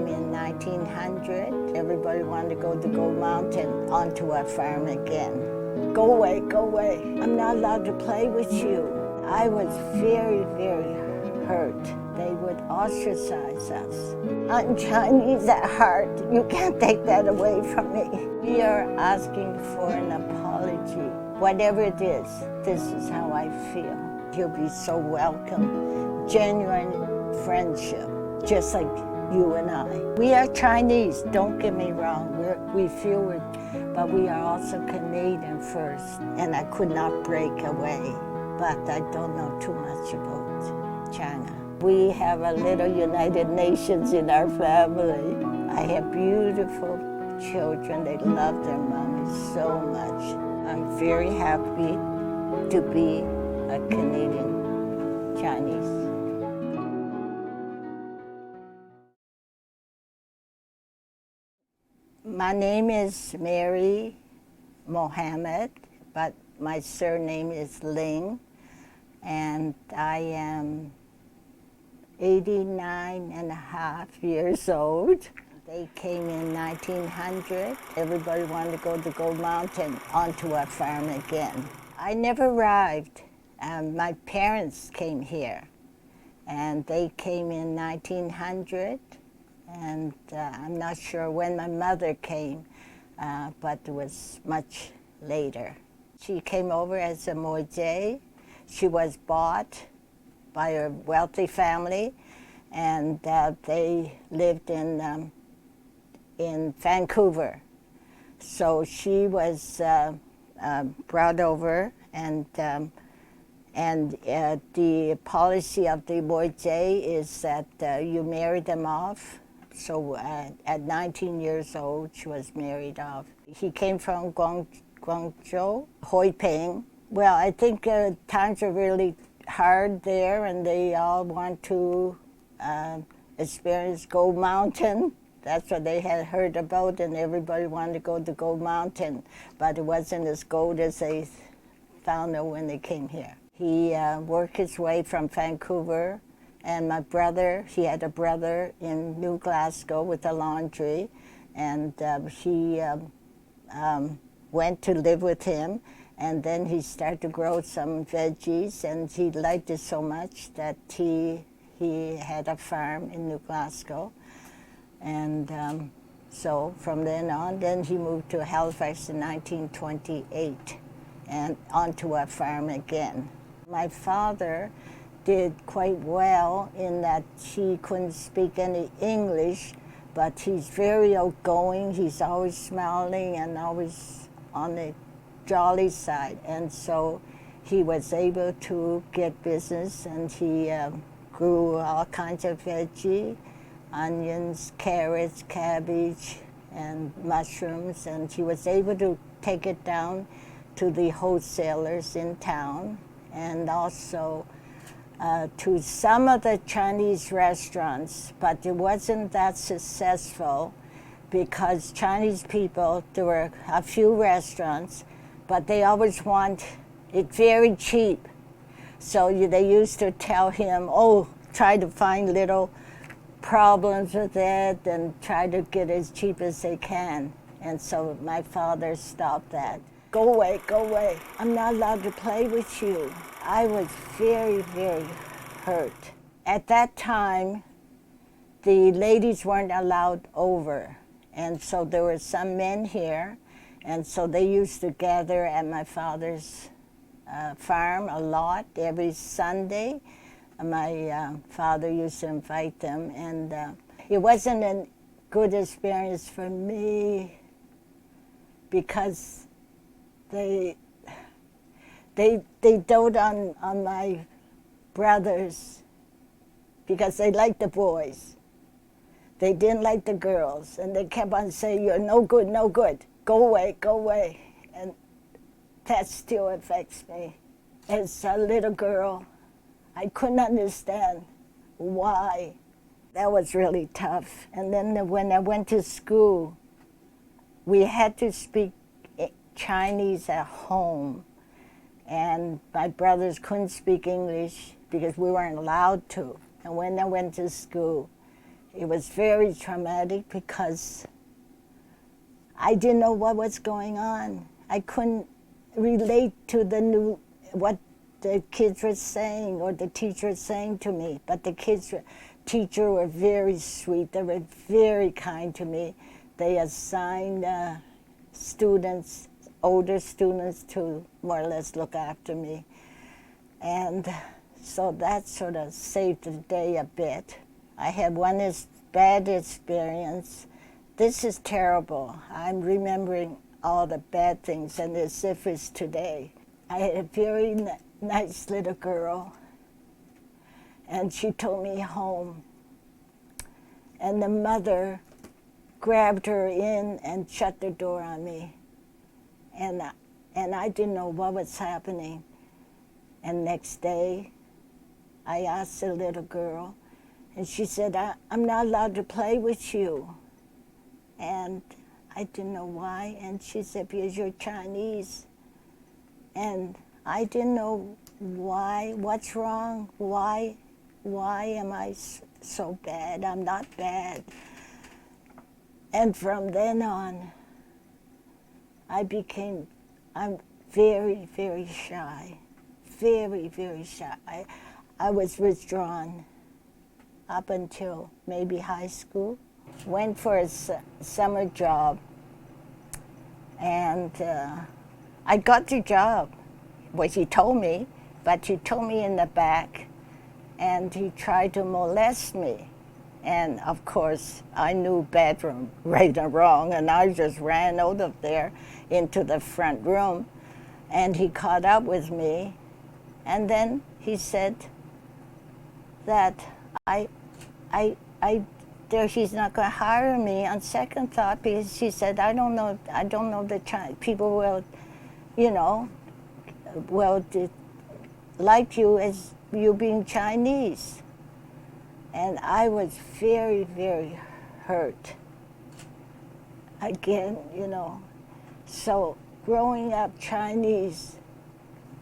came in 1900. Everybody wanted to go to Gold Mountain onto our farm again. Go away, go away. I'm not allowed to play with you. I was very, very hurt. They would ostracize us. I'm Chinese at heart. You can't take that away from me. We are asking for an apology. Whatever it is, this is how I feel. You'll be so welcome. Genuine friendship, just like you and I. We are Chinese, don't get me wrong. We feel it, but we are also Canadian first, and I could not break away. But I don't know too much about China. We have a little United Nations in our family. I have beautiful children. They love their mommy so much. I'm very happy to be a Canadian Chinese. My name is Mary Mohammed, but my surname is Ling, and I am 89 and a half years old. They came in 1900. Everybody wanted to go to Gold Mountain onto our farm again. I never arrived. My parents came here, and they came in 1900, and I'm not sure when my mother came, but it was much later. She came over as a Moije. She was bought by a wealthy family, and they lived in Vancouver. So she was brought over, and the policy of the Moije is that you marry them off. So at 19 years old, she was married off. He came from Guangzhou, Hoi Ping. Well, I think times are really hard there, and they all want to experience Gold Mountain. That's what they had heard about, and everybody wanted to go to Gold Mountain, but it wasn't as gold as they found out when they came here. He worked his way from Vancouver, and my brother, he had a brother in New Glasgow with a laundry, and he went to live with him, and then he started to grow some veggies, and he liked it so much that he had a farm in New Glasgow. And so from then on, then he moved to Halifax in 1928 and onto our farm again. My father did quite well in that he couldn't speak any English, but he's very outgoing. He's always smiling and always on the jolly side. And so he was able to get business, and he grew all kinds of veggie, onions, carrots, cabbage, and mushrooms, and he was able to take it down to the wholesalers in town, and also to some of the Chinese restaurants, but it wasn't that successful because Chinese people, there were a few restaurants, but they always want it very cheap. So they used to tell him, oh, try to find little problems with it and try to get as cheap as they can. And so my father stopped that. Go away, go away. I'm not allowed to play with you. I was very, very hurt. At that time, the ladies weren't allowed over. And so there were some men here, and so they used to gather at my father's farm a lot every Sunday. My father used to invite them, and it wasn't a good experience for me because they dote on my brothers because they liked the boys. They didn't like the girls, and they kept on saying, you're no good, no good. Go away, go away. And that still affects me. As a little girl, I couldn't understand why. That was really tough. And then when I went to school, we had to speak Chinese at home. And my brothers couldn't speak English because we weren't allowed to. And when I went to school, It was very traumatic because I didn't know what was going on. I couldn't relate to what the kids were saying or the teacher was saying to me. But the teacher were very sweet. They were very kind to me. They assigned students, older students, to more or less look after me. And so that sort of saved the day a bit. I had one bad experience. This is terrible. I'm remembering all the bad things, and as if it's today. I had a very nice little girl, and she told me home. And the mother grabbed her in and shut the door on me. And I didn't know what was happening. And next day, I asked the little girl, and she said, I'm not allowed to play with you. And I didn't know why. And she said, because you're Chinese. And I didn't know why. What's wrong? Why am I so bad? I'm not bad. And from then on, I'm very, very shy. Very, very shy. I was withdrawn up until maybe high school. Went for a summer job, and I got the job. Well, he told me, but he told me in the back, and he tried to molest me. And of course, I knew bedroom right or wrong, and I just ran out of there into the front room, and he caught up with me, and then he said that he's not going to hire me on second thought, because he said, I don't know the Chinese people will like you as you being Chinese. And I was very, very hurt. Again, So growing up Chinese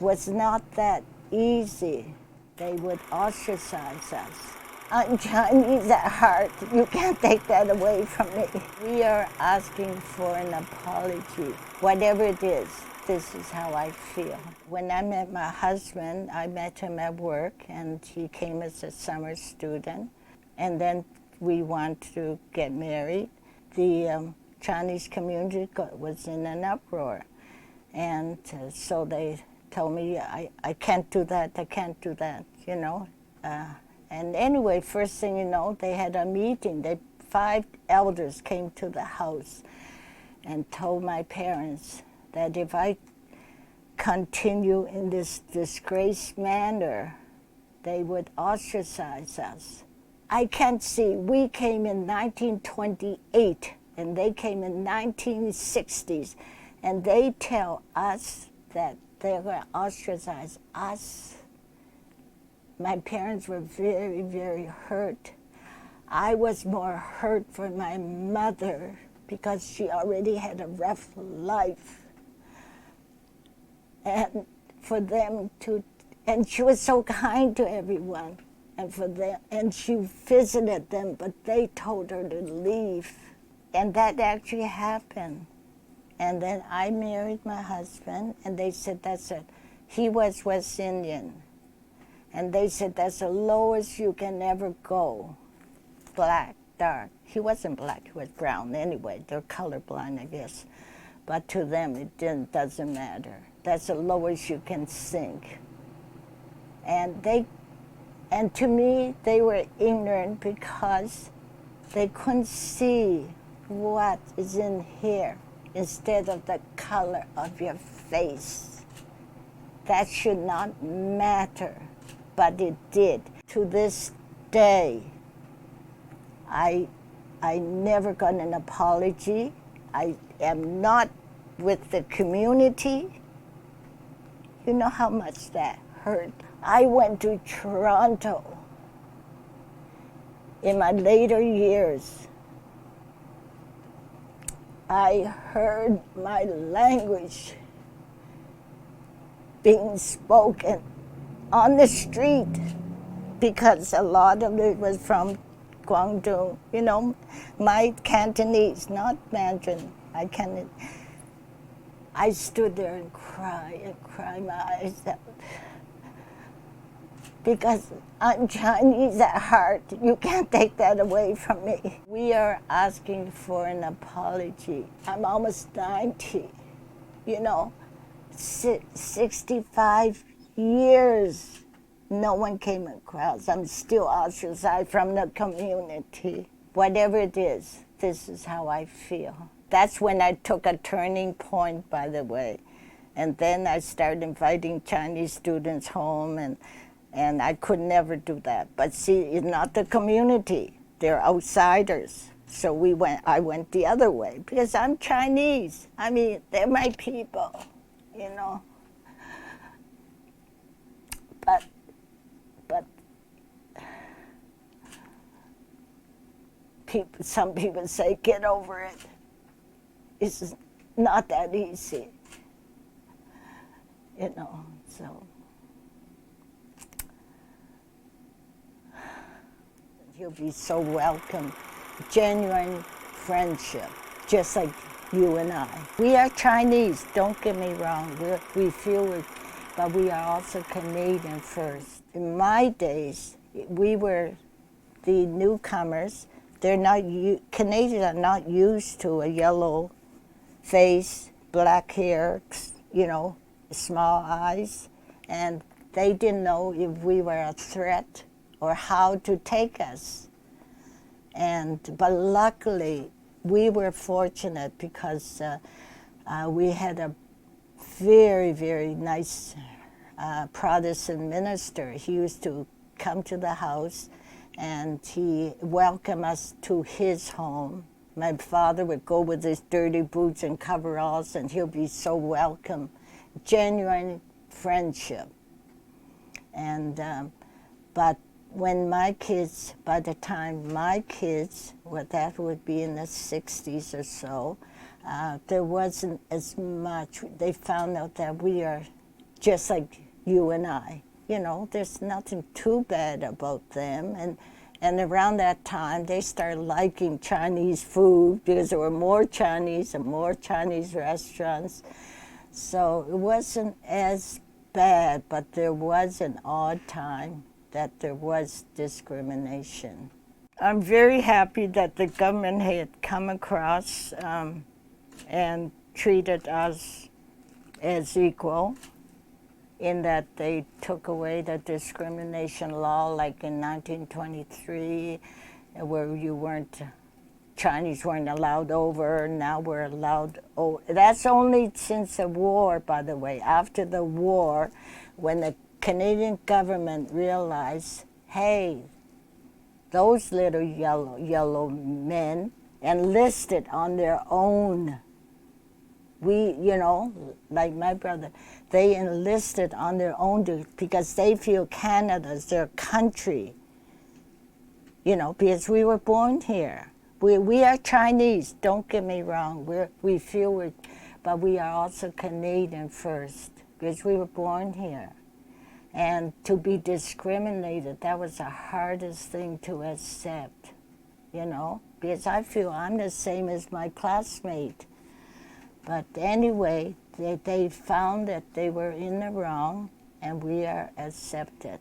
was not that easy. They would ostracize us. I'm Chinese at heart. You can't take that away from me. We are asking for an apology. Whatever it is, this is how I feel. When I met my husband, I met him at work, and he came as a summer student. And then we wanted to get married. The Chinese community was in an uproar. And so they told me, I can't do that, I can't do that, And anyway, first thing you know, they had a meeting. 5 elders came to the house and told my parents that if I continue in this disgraced manner, they would ostracize us. I can't see. We came in 1928, and they came in 1960s, and they tell us that they're going to ostracize us. My parents were very, very hurt. I was more hurt for my mother because she already had a rough life. And for them and she was so kind to everyone, and she visited them, but they told her to leave. And that actually happened. And then I married my husband, and they said that's it. He was West Indian. And they said that's the lowest you can ever go. Black, dark. He wasn't black, he was brown anyway. They're colorblind, I guess. But to them, it doesn't matter. That's the lowest you can sink. And to me, they were ignorant because they couldn't see what is in here instead of the color of your face. That should not matter, but it did. To this day, I never got an apology. I am not with the community. You know how much that hurt. I went to Toronto in my later years. I heard my language being spoken on the street because a lot of it was from Guangdong, you know, my Cantonese, not Mandarin. I stood there and cried my eyes out. Because I'm Chinese at heart. You can't take that away from me. We are asking for an apology. I'm almost 90, you know, 65 years. No one came across. I'm still ostracized from the community. Whatever it is, this is how I feel. That's when I took a turning point, by the way. And then I started inviting Chinese students home, and I could never do that. But see, it's not the community. They're outsiders. So I went the other way because I'm Chinese. I mean, they're my people, you know. But some people say, get over it. It's not that easy, you know, so. You'll be so welcome. Genuine friendship, just like you and I. We are Chinese, don't get me wrong. We feel it, but we are also Canadian first. In my days, we were the newcomers. Canadians are not used to a yellow face, black hair, you know, small eyes, and they didn't know if we were a threat or how to take us. But luckily, we were fortunate because we had a very, very nice Protestant minister. He used to come to the house and he welcomed us to his home. My father would go with his dirty boots and coveralls, and he'll be so welcome. Genuine friendship. But when by the time my kids, that would be in the 60s or so, there wasn't as much. They found out that we are just like you and I. You know, there's nothing too bad about them. And around that time, they started liking Chinese food because there were more Chinese and more Chinese restaurants. So it wasn't as bad, but there was an odd time that there was discrimination. I'm very happy that the government had come across and treated us as equal, in that they took away the discrimination law like in 1923, where Chinese weren't allowed over. Now we're allowed over. That's only since the war, by the way. After the war, when the Canadian government realized, hey, those little yellow men enlisted on their own. You know, like my brother, they enlisted on their own because they feel Canada's their country. You know, because we were born here. We are Chinese, don't get me wrong. We feel it, but we are also Canadian first because we were born here. And to be discriminated, that was the hardest thing to accept, you know, because I feel I'm the same as my classmate. But anyway, they found that they were in the wrong, and we are accepted.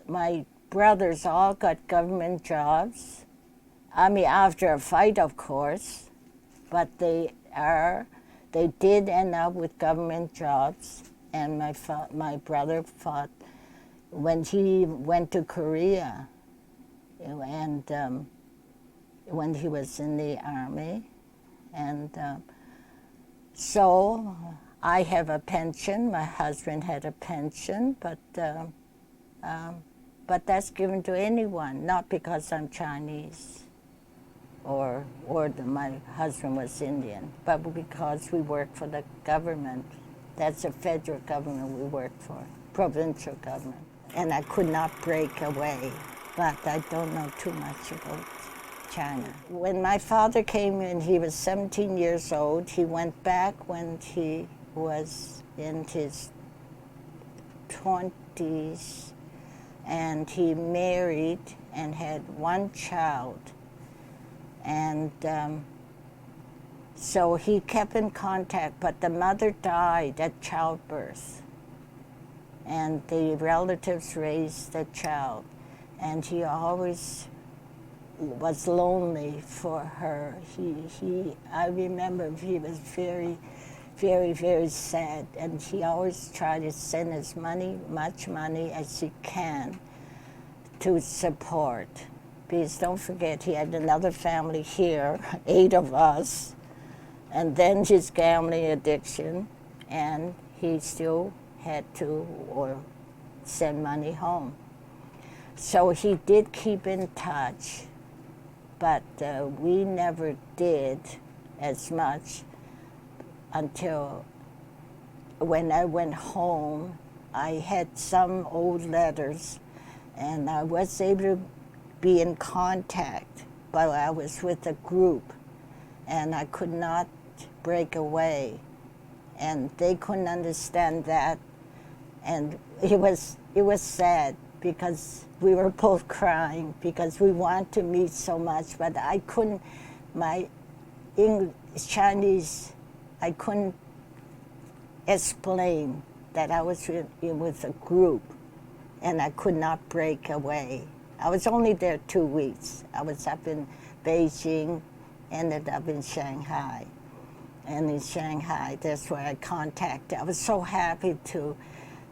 My brothers all got government jobs. I mean, after a fight, of course, but they did end up with government jobs. And my brother fought when he went to Korea, and when he was in the army, and so I have a pension. My husband had a pension, but that's given to anyone, not because I'm Chinese or my husband was Indian, but because we work for the government. That's the federal government we work for, provincial government. And I could not break away, but I don't know too much about China. When my father came in, he was 17 years old. He went back when he was in his 20s, and he married and had one child. And so he kept in contact, but the mother died at childbirth. And the relatives raised the child. And he always was lonely for her. I remember he was very, very, very sad. And he always tried to send as much money as he can to support. Because don't forget, he had another family here, 8 of us, and then his gambling addiction, and he still had to send money home. So he did keep in touch, but we never did as much until when I went home. I had some old letters, and I was able to be in contact, but I was with a group, and I could not break away, and they couldn't understand that, and it was sad because we were both crying because we wanted to meet so much, but I couldn't. My English, Chinese, I couldn't explain that I was with a group, and I could not break away. I was only there 2 weeks. I was up in Beijing, ended up in Shanghai. And in Shanghai, that's where I contacted. I was so happy to,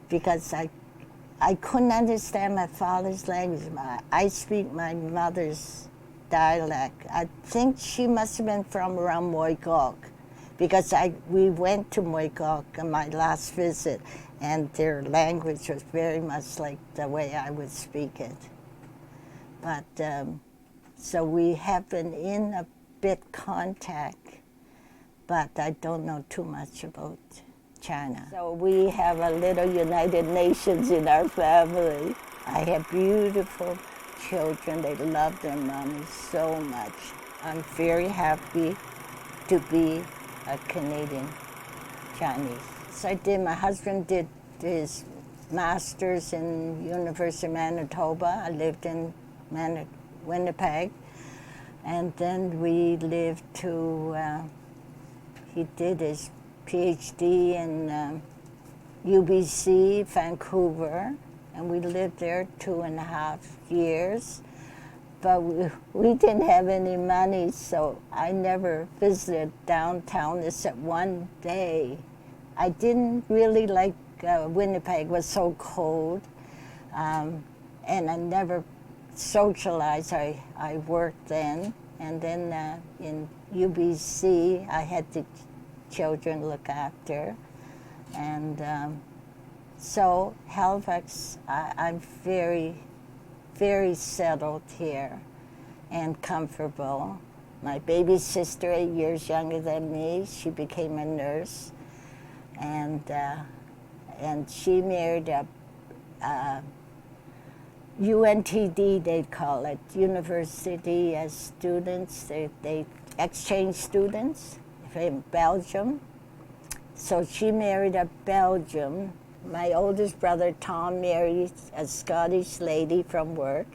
because I couldn't understand my father's language. I speak my mother's dialect. I think she must have been from around Moi Gok, because we went to Moi Gok on my last visit, and their language was very much like the way I would speak it. But so we have been in a bit contact, but I don't know too much about China. So we have a little United Nations in our family. I have beautiful children. They love their mommy so much. I'm very happy to be a Canadian Chinese. So my husband did his master's in University of Manitoba. I lived in Winnipeg, and then we lived he did his PhD in UBC, Vancouver, and we lived there 2.5 years. But we didn't have any money, so I never visited downtown except one day. I didn't really like Winnipeg, was so cold, and I never socialized. I worked then, and then in UBC, I had the children look after, and so Halifax, I'm very, very settled here and comfortable. My baby sister, 8 years younger than me, she became a nurse, and she married a UNTD, they call it, university as students. They exchange students from Belgium. So she married a Belgian. My oldest brother, Tom, married a Scottish lady from work.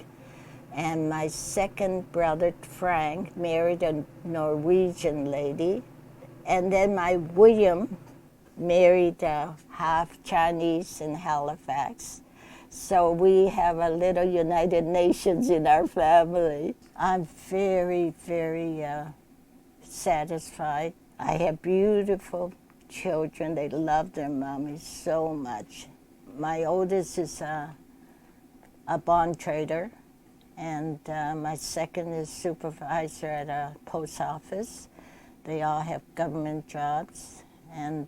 And my second brother, Frank, married a Norwegian lady. And then my William married half Chinese in Halifax. So we have a little United Nations in our family. I'm very, very satisfied. I have beautiful children. They love their mommy so much. My oldest is a bond trader, and my second is supervisor at a post office. They all have government jobs. And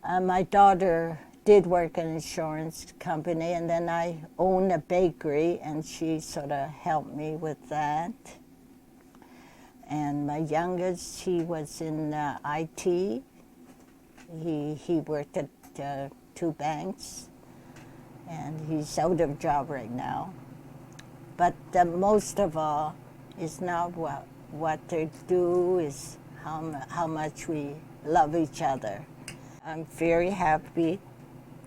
my daughter did work in an insurance company, and then I own a bakery, and she sort of helped me with that. And my youngest, he was in IT. He worked at 2 banks, and he's out of job right now. But most of all is not what they do, is how much we love each other. I'm very happy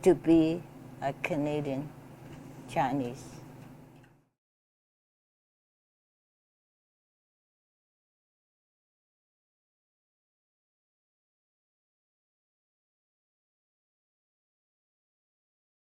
to be a Canadian Chinese.